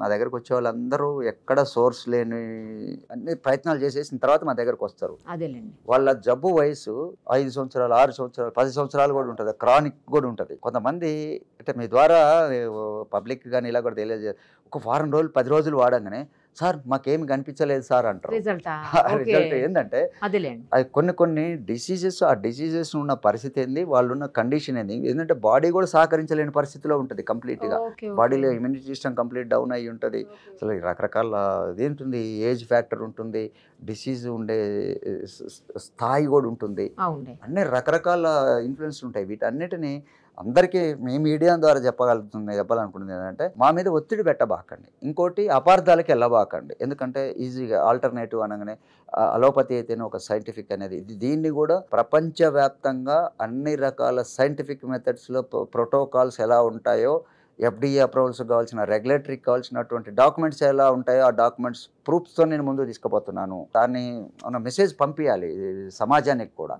మా దగ్గరకు వచ్చే వాళ్ళందరూ ఎక్కడ సోర్స్ లేని అన్ని ప్రయత్నాలు చేసేసిన తర్వాత మా దగ్గరకు వస్తారు. అదేలేండి. వాళ్ళ జబ్బు వయసు 5 సంవత్సరాలు, 6 సంవత్సరాలు, 10 సంవత్సరాలు కూడా ఉంటుంది, క్రానిక్ కూడా ఉంటుంది. కొంతమంది అంటే మీ ద్వారా పబ్లిక్ కానీ ఇలా కూడా తెలియజే ఒక వారం రోజులు 10 రోజులు వాడంగానే సార్ మాకేమి కనిపించలేదు సార్ అంటారు. రిజల్ట్ ఏంటంటే అది కొన్ని డిసీజెస్, ఆ డిసీజెస్ ఉన్న పరిస్థితి ఏంది, వాళ్ళు ఉన్న కండిషన్ ఏంది, ఏంటంటే బాడీ కూడా సహకరించలేని పరిస్థితిలో ఉంటుంది కంప్లీట్గా. బాడీలో ఇమ్యూనిటీ సిస్టమ్ కంప్లీట్ డౌన్ అయ్యి ఉంటుంది. అసలు రకరకాల ఇదేంటుంది, ఏజ్ ఫ్యాక్టర్ ఉంటుంది, డిసీజ్ ఉండే స్థాయి కూడా ఉంటుంది, అన్ని రకరకాల ఇన్ఫ్లుయెన్స్ ఉంటాయి. వీటన్నిటిని అందరికీ మీ మీడియా ద్వారా చెప్పాలనుకుంటుంది ఏంటంటే మా మీద ఒత్తిడి పెట్టబాకండి, ఇంకోటి అపార్థాలకి వెళ్ళబాకండి. ఎందుకంటే ఈజీగా ఆల్టర్నేటివ్ అనగానే అలోపతి అయితేనే ఒక సైంటిఫిక్ అనేది, దీన్ని కూడా ప్రపంచవ్యాప్తంగా అన్ని రకాల సైంటిఫిక్ మెథడ్స్లో ప్రోటోకాల్స్ ఎలా ఉంటాయో, FDA అప్రూవల్స్ కావాల్సిన, రెగ్యులేటరీకి కావాల్సినటువంటి డాక్యుమెంట్స్ ఎలా ఉంటాయో ఆ డాక్యుమెంట్స్ ప్రూఫ్స్తో నేను ముందు తీసుకుపోతున్నాను. దాన్ని మెసేజ్ పంపించాలి సమాజానికి కూడా.